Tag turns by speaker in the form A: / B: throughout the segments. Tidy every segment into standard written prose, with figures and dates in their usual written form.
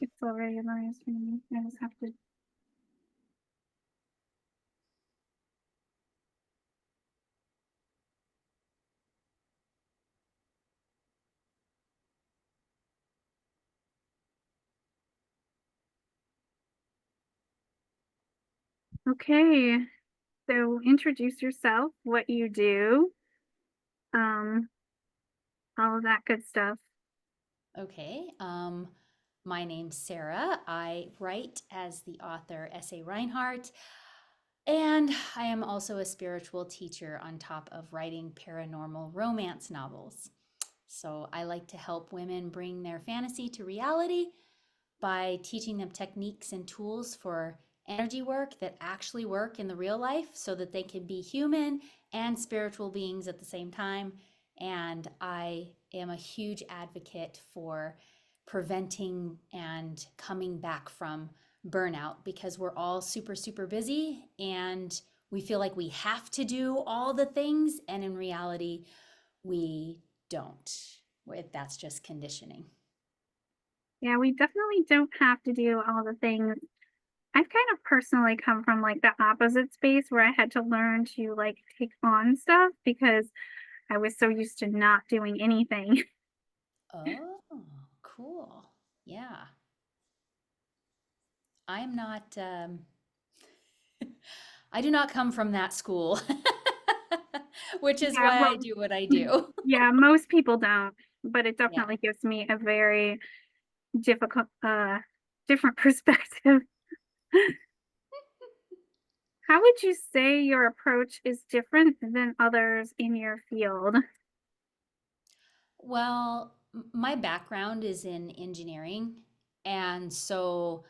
A: It's already nice for me. I just have to. Okay, so introduce yourself, what you do, um, all of that good stuff.
B: Okay. My name's Sarah. I write as the author Sarah Reinhart, and I am also a spiritual teacher on top of writing paranormal romance novels. So I like to help women bring their fantasy to reality by teaching them techniques and tools for energy work that actually work in the real life so that they can be human and spiritual beings at the same time. And I am a huge advocate for preventing and coming back from burnout because we're all super, super busy and we feel like we have to do all the things. And in reality, we don't. That's just conditioning.
A: Yeah, we definitely don't have to do all the things. I've kind of personally come from like the opposite space where I had to learn to like take on stuff because I was so used to not doing anything.
B: Oh, cool. Yeah. I'm not, I do not come from that school, which is
A: Yeah,
B: why I
A: well,
B: do what I do.
A: yeah, most people don't, but it
B: Yeah.
A: definitely gives me a very difficult, different perspective. How would you say your approach is different than others in your field?
B: Well, my background is in engineering. And so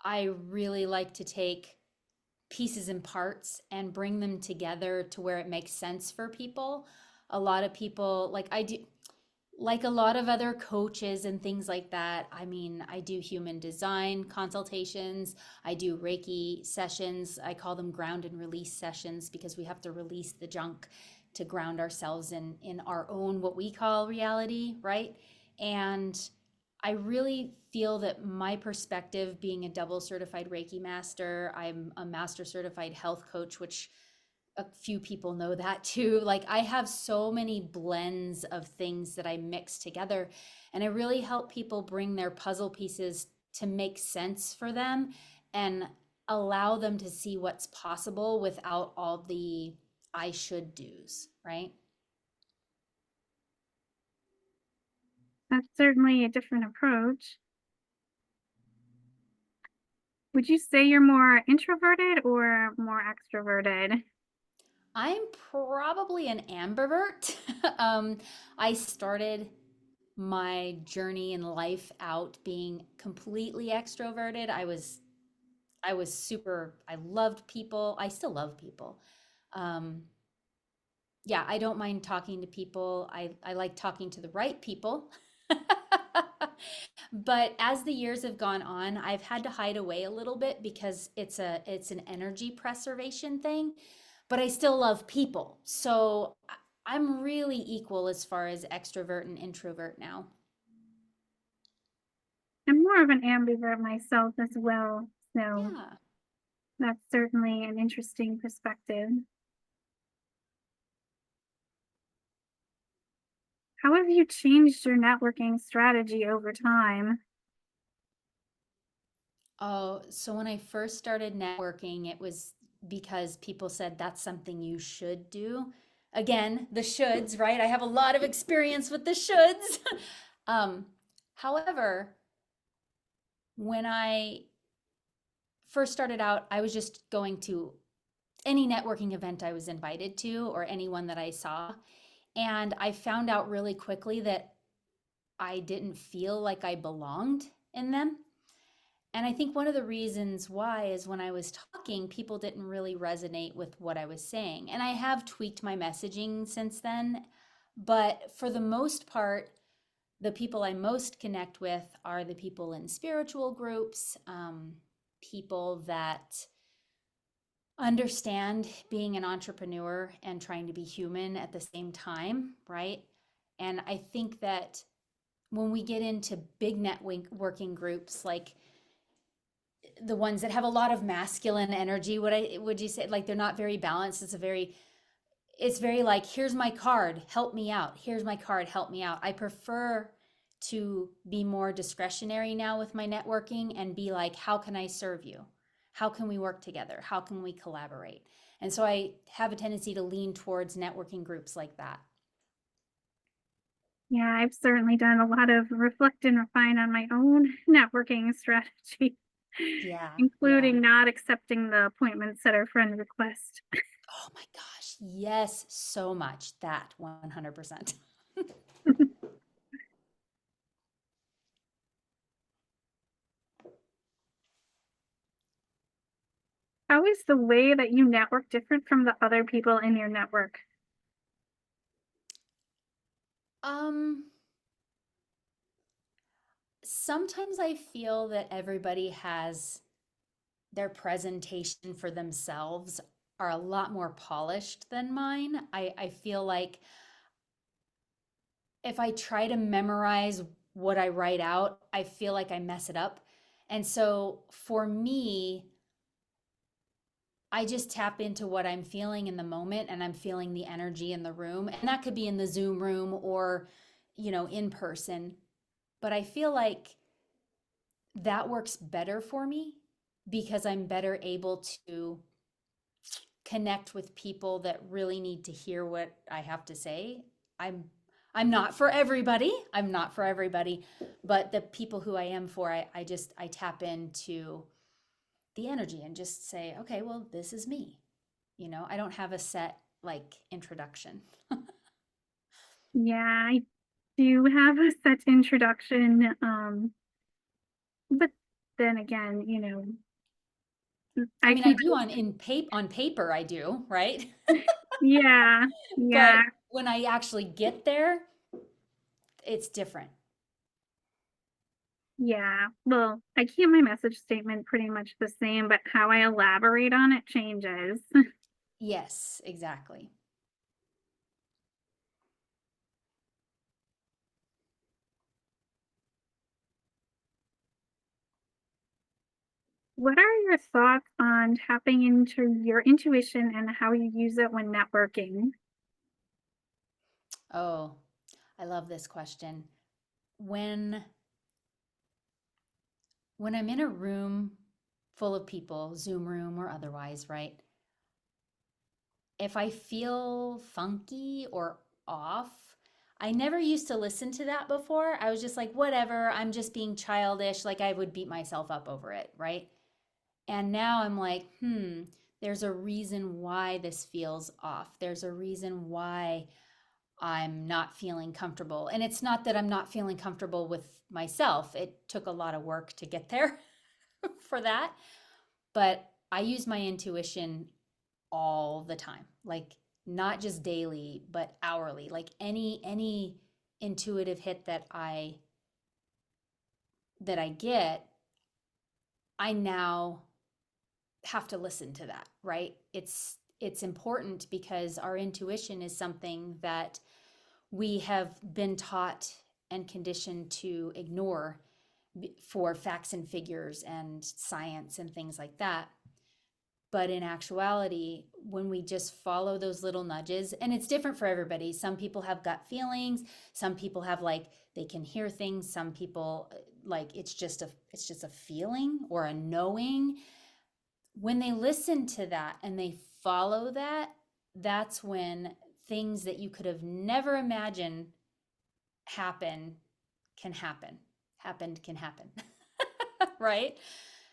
B: I really like to take pieces and parts and bring them together to where it makes sense for people. A lot of people, like I do, like a lot of other coaches and things like that, I mean, I do human design consultations, I do Reiki sessions. I call them ground and release sessions because we have to release the junk to ground ourselves in our own what we call reality, right? And I really feel that my perspective, being a double certified Reiki master, I'm a master certified health coach, which a few people know that too. Like I have so many blends of things that I mix together, and I really help people bring their puzzle pieces to make sense for them and allow them to see what's possible without all the I should do's, right?
A: That's certainly a different approach. Would you say you're more introverted or more extroverted?
B: I'm probably an ambivert. um, I started my journey in life out being completely extroverted. I was super, I loved people. I still love people. Um, yeah, I don't mind talking to people. I like talking to the right people. But as the years have gone on, I've had to hide away a little bit because it's an energy preservation thing, but I still love people. So I'm really equal as far as extrovert and introvert now.
A: I'm more of an ambivert myself as well, so
B: Yeah.
A: that's certainly an interesting perspective. How have you changed your networking strategy over time?
B: Oh, so when I first started networking, it was because people said that's something you should do. Again, the shoulds, right? I have a lot of experience with the shoulds. um, However, when I first started out, I was just going to any networking event I was invited to or anyone that I saw. And I found out really quickly that I didn't feel like I belonged in them. And I think one of the reasons why is when I was talking, people didn't really resonate with what I was saying. And I have tweaked my messaging since then. But for the most part, the people I most connect with are the people in spiritual groups, people that understand being an entrepreneur and trying to be human at the same time, right? And I think that when we get into big networking groups, like the ones that have a lot of masculine energy, would you say, like they're not very balanced? It's very like, here's my card, help me out. Here's my card, help me out. I prefer to be more discretionary now with my networking and be like, how can I serve you? How can we work together? How can we collaborate? And so I have a tendency to lean towards networking groups like that.
A: Yeah, I've certainly done a lot of reflect and refine on my own networking strategy,
B: Yeah, yeah.
A: including not accepting the appointment setter friend request.
B: Oh my gosh. Yes, so much. That 100%.
A: How is the way that you network different from the other people in your network?
B: Um, Sometimes I feel that everybody has their presentation for themselves are a lot more polished than mine. I feel like if I try to memorize what I write out, I feel like I mess it up. And so for me, I just tap into what I'm feeling in the moment, and I'm feeling the energy in the room. And that could be in the Zoom room or, in person. But I feel like that works better for me because I'm better able to connect with people that really need to hear what I have to say. I'm I'm not for everybody. I'm not for everybody, but the people who I am for, I tap into the energy and just say, okay, well, this is me. I don't have a set like introduction.
A: Yeah, I do have a set introduction, but then again,
B: I
A: I
B: mean, I
A: can
B: do on paper I do, right?
A: yeah, yeah,
B: But when I actually get there, it's different.
A: yeah. Well, I keep my message statement pretty much the same, but how I elaborate on it changes.
B: Yes, exactly.
A: What are your thoughts on tapping into your intuition and how you use it when networking?
B: Oh, I love this question. When when I'm in a room full of people, Zoom room or otherwise, right? If I feel funky or off, I never used to listen to that before. I was just like, whatever, I'm just being childish. Like I would beat myself up over it, right? And now I'm like, there's a reason why this feels off. There's a reason why I'm not feeling comfortable. And it's not that I'm not feeling comfortable with myself. It took a lot of work to get there for that. But I use my intuition all the time. Like not just daily, but hourly. Like any intuitive hit that I get, I now have to listen to that, right? It's important because our intuition is something that we have been taught and conditioned to ignore for facts and figures and science and things like that. But in actuality, when we just follow those little nudges, and it's different for everybody. Some people have gut feelings, some people have like they can hear things, some people like it's just a feeling or a knowing. When they listen to that and they follow that, that's when things that you could have never imagined happen can happen. Happened can happen. Right?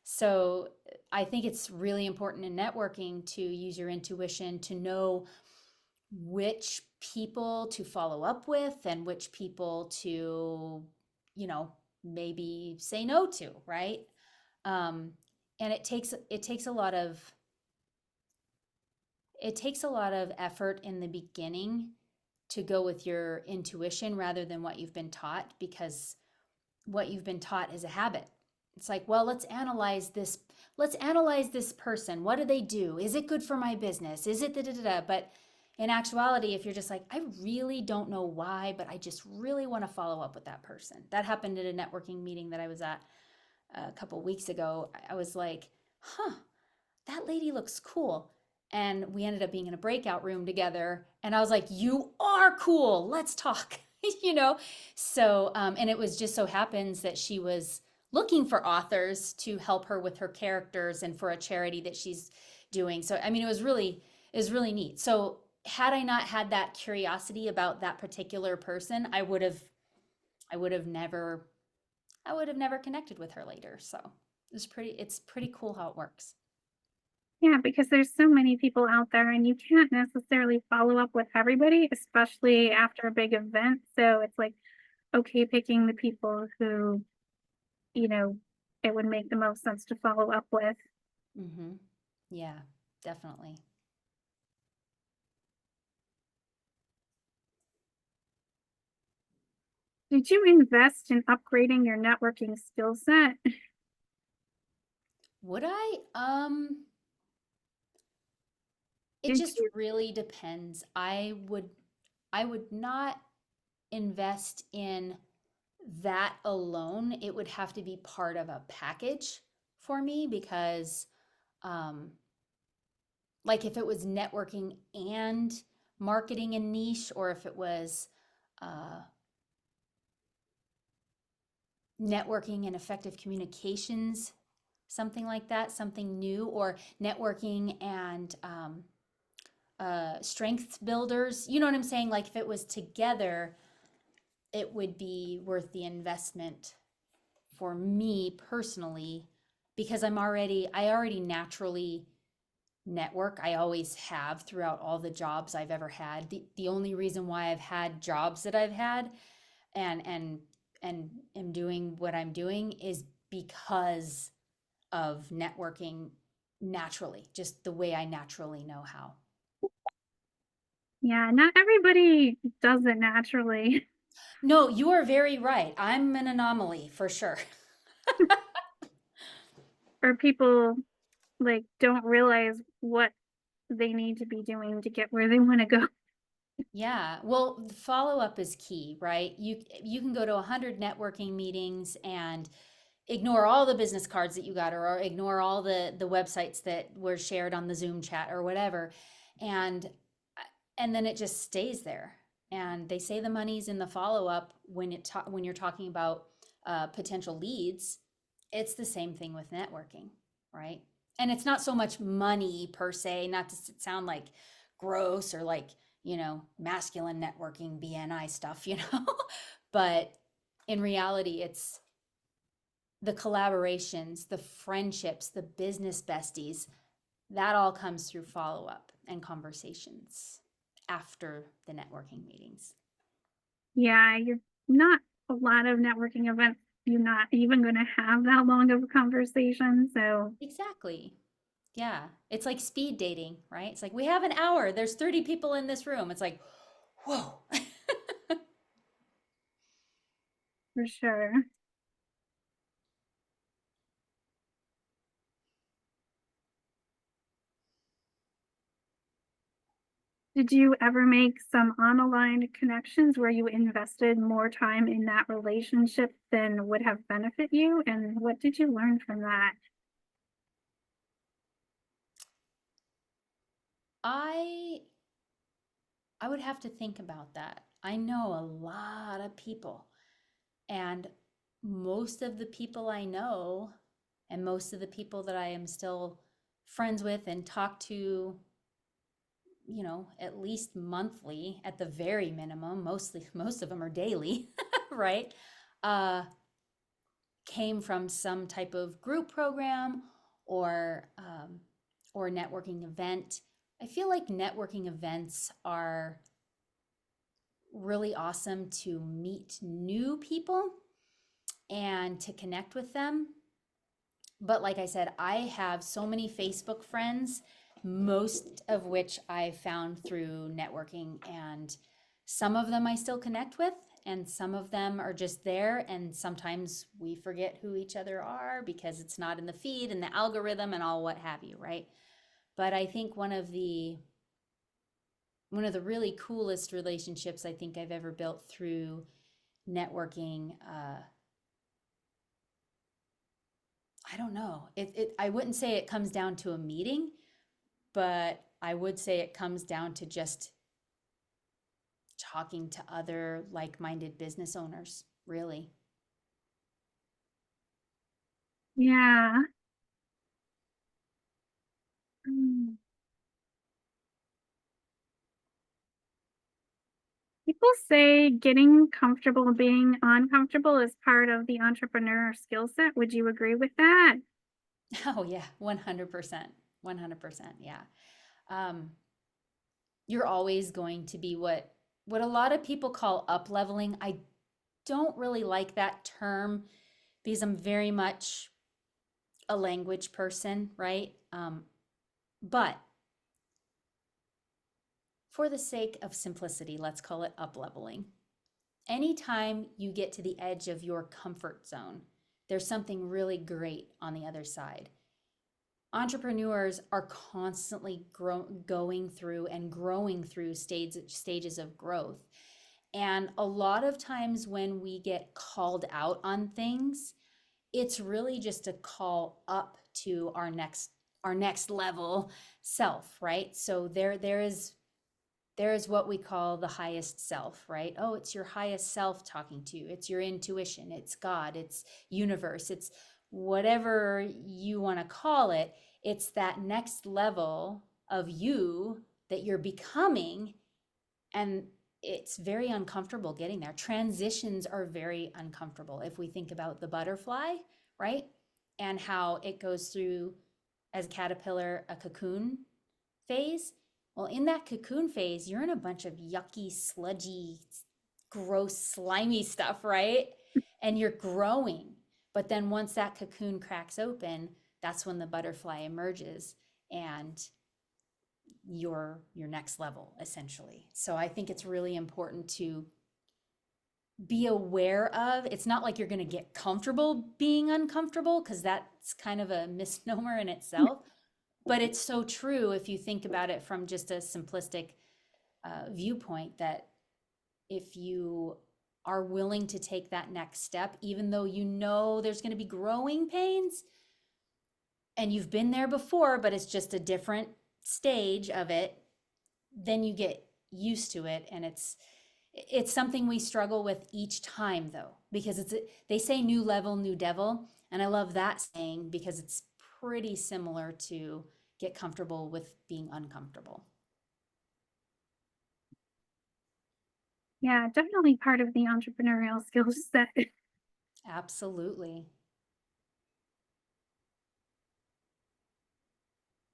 B: So I think it's really important in networking to use your intuition to know which people to follow up with and which people to, you know, maybe say no to, right? Um, and it takes a lot of effort in the beginning to go with your intuition rather than what you've been taught, because what you've been taught is a habit. It's like, well, let's analyze this. Let's analyze this person. What do they do? Is it good for my business? Is it da da da da? But In actuality, if you're just like, I really don't know why, but I just really want to follow up with that person. That happened at a networking meeting that I was at a couple weeks ago. I was like, huh, that lady looks cool. And we ended up being in a breakout room together. And I was like, you are cool. Let's talk. you know? So, and it was just so happens that she was looking for authors to help her with her characters and for a charity that she's doing. So, I mean, it was really neat. So, had I not had that curiosity about that particular person, I would have never, I would have never connected with her later. So, it's pretty cool how it works.
A: Yeah, because there's so many people out there and you can't necessarily follow up with everybody, especially after a big event. So it's like, okay, picking the people who, you know, it would make the most sense to follow up with.
B: Mm-hmm. Yeah, definitely.
A: Did you invest in upgrading your networking skill set?
B: Would I? It
A: Did
B: just
A: you?
B: really depends. I would not invest in that alone. It would have to be part of a package for me because um like if it was networking and marketing and niche, or if it was uh networking and effective communications, something like that, something new, or networking and strength builders. You know what I'm saying? Like if it was together, it would be worth the investment for me personally because I already naturally network. I always have throughout all the jobs I've ever had. The only reason why I've had jobs that I've had and am doing what I'm doing is because of networking naturally, just the way I naturally know how.
A: Yeah, not everybody does it naturally,
B: No, you are very right. I'm an anomaly for sure.
A: or people like don't realize what they need to be doing to get where they want to go.
B: Yeah. Well, the follow up is key, right? You can go to 100 networking meetings and ignore all the business cards that you got or ignore all the websites that were shared on the Zoom chat or whatever. And and then it just stays there. And they say the money's in the follow up when you're talking about potential leads. It's the same thing with networking, right? And it's not so much money per se, not to sound like gross or like, masculine networking BNI stuff, but in reality, it's the collaborations, the friendships, the business besties, that all comes through follow up and conversations after the networking meetings.
A: Yeah, you're not a lot of networking events. You're not even going to have that long of a conversation. So,
B: Exactly. Yeah. It's like speed dating, right? It's like we have an hour, there's 30 people in this room. It's like, whoa.
A: for sure. Did you ever make some unaligned connections where you invested more time in that relationship than would have benefit you? And what did you learn from that?
B: I I would have to think about that. I know a lot of people, and most of the people I know and most of the people that I am still friends with and talk to, at least monthly at the very minimum, most of them are daily, right? Uh, came from some type of group program or or networking event. I feel like networking events are really awesome to meet new people and to connect with them. But like I said, I have so many Facebook friends, most of which I found through networking. And some of them I still connect with, and some of them are just there. And sometimes we forget who each other are because it's not in the feed and the algorithm and all what have you, right? But I think one of the really coolest relationships I think I've ever built through networking. I don't know. I wouldn't say it comes down to a meeting, but I would say it comes down to just talking to other like-minded business owners, really.
A: Yeah. Mm. People say getting comfortable being uncomfortable is part of the entrepreneur skill set. Would you agree with that?
B: Oh yeah, 100%. 100%. Yeah. Um, you're always going to be what a lot of people call up leveling. I don't really like that term because I'm very much a language person, right? But for the sake of simplicity, let's call it up leveling. Anytime you get to the edge of your comfort zone, there's something really great on the other side. Entrepreneurs are constantly going through and growing through stages of growth. And a lot of times when we get called out on things, it's really just a call up to our next level self, right? So there is what we call the highest self, right? Oh, it's your highest self talking to you. It's your intuition, it's God, it's universe, it's whatever you want to call it. It's that next level of you that you're becoming. And it's very uncomfortable getting there. Transitions are very uncomfortable. If we think about the butterfly, right? And how it goes through as a caterpillar, a cocoon phase. Well, in that cocoon phase, you're in a bunch of yucky, sludgy, gross, slimy stuff, right? And you're growing. But then once that cocoon cracks open, that's when the butterfly emerges and your next level essentially. So I think it's really important to be aware of. It's not like you're going to get comfortable being uncomfortable because that's kind of a misnomer in itself, but it's so true if you think about it from just a simplistic viewpoint, that if you are willing to take that next step, even though you know there's going to be growing pains and you've been there before, but it's just a different stage of it, then you get used to it. And it's something we struggle with each time though, because they say new level, new devil. And I love that saying because it's pretty similar to get comfortable with being uncomfortable.
A: Yeah, definitely part of the entrepreneurial skill set.
B: Absolutely.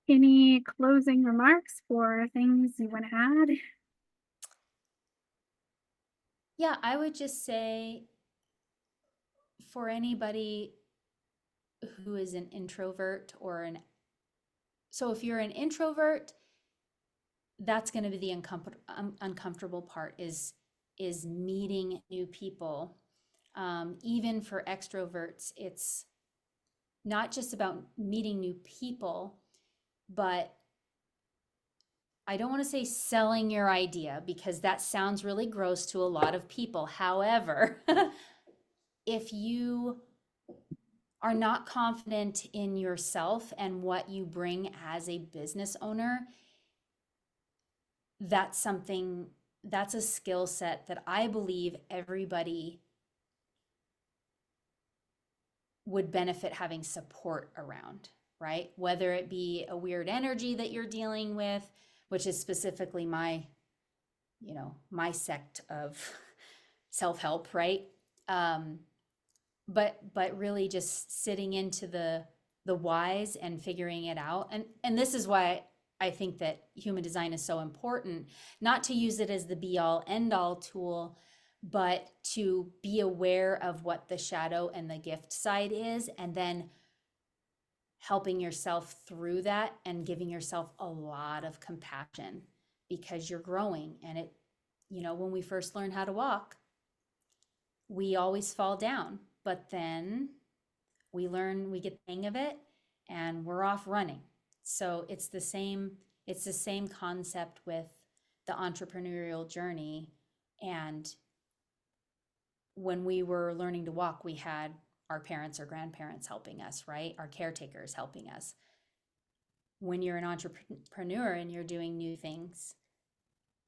A: Any closing remarks for things you want to add?
B: Yeah, I would just say for anybody who is an introvert or an so if you're an introvert, that's going to be the uncomfortable part is meeting new people. Even for extroverts, it's not just about meeting new people, but I don't want to say selling your idea because that sounds really gross to a lot of people. However, if you are not confident in yourself and what you bring as a business owner, that's something, that's a skill set that I believe everybody would benefit having support around, right? Whether it be a weird energy that you're dealing with, which is specifically my sect of self-help, right? Um, but really just sitting into the whys and figuring it out. And this is why I think that human design is so important, not to use it as the be all end all tool, but to be aware of what the shadow and the gift side is, and then helping yourself through that and giving yourself a lot of compassion because you're growing. And when we first learn how to walk, we always fall down, but then we get the hang of it and we're off running. So it's the same concept with the entrepreneurial journey. And when we were learning to walk, we had our parents or grandparents helping us, right? Our caretakers helping us. When you're an entrepreneur and you're doing new things,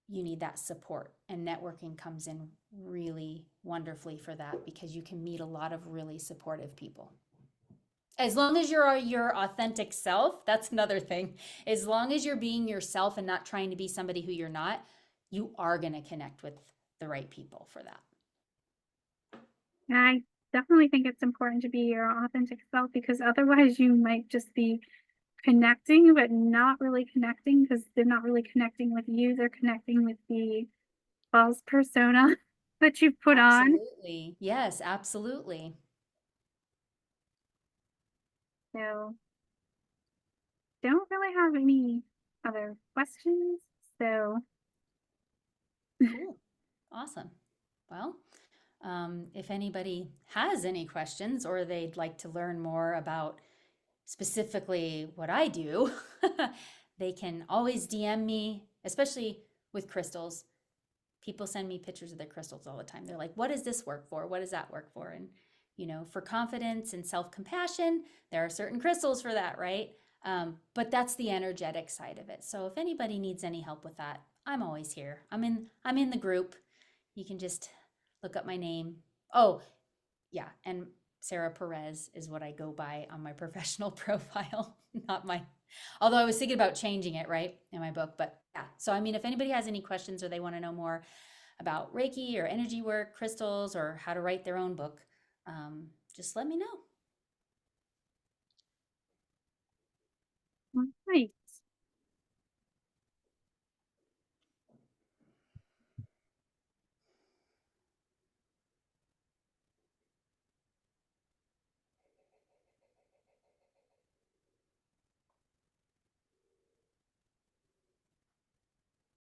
B: you need that support. And networking comes in really wonderfully for that, because you can meet a lot of really supportive people. As long as you're your authentic self, that's another thing. As long as you're being yourself and not trying to be somebody who you're not, you are going to connect with the right people for that.
A: And I definitely think it's important to be your authentic self because otherwise you might just be connecting, but not really connecting because they're not really connecting with you. They're connecting with the false persona that you've put on.
B: Absolutely. Yes, absolutely.
A: So don't really have any other questions. So
B: Cool. Awesome. Well, if anybody has any questions or they'd like to learn more about specifically what I do, they can always DM me, especially with crystals. People send me pictures of their crystals all the time. They're like, what does this work for? What does that work for? And, for confidence and self compassion, there are certain crystals for that, right? But that's the energetic side of it. So if anybody needs any help with that, I'm always here. I'm in the group. You can just look up my name. Oh, yeah, and Sarah Perez is what I go by on my professional profile, not my. Although I was thinking about changing it, right, in my book, but yeah. So I mean, if anybody has any questions or they want to know more about Reiki or energy work, crystals, or how to write their own book, just let me know.
A: all right.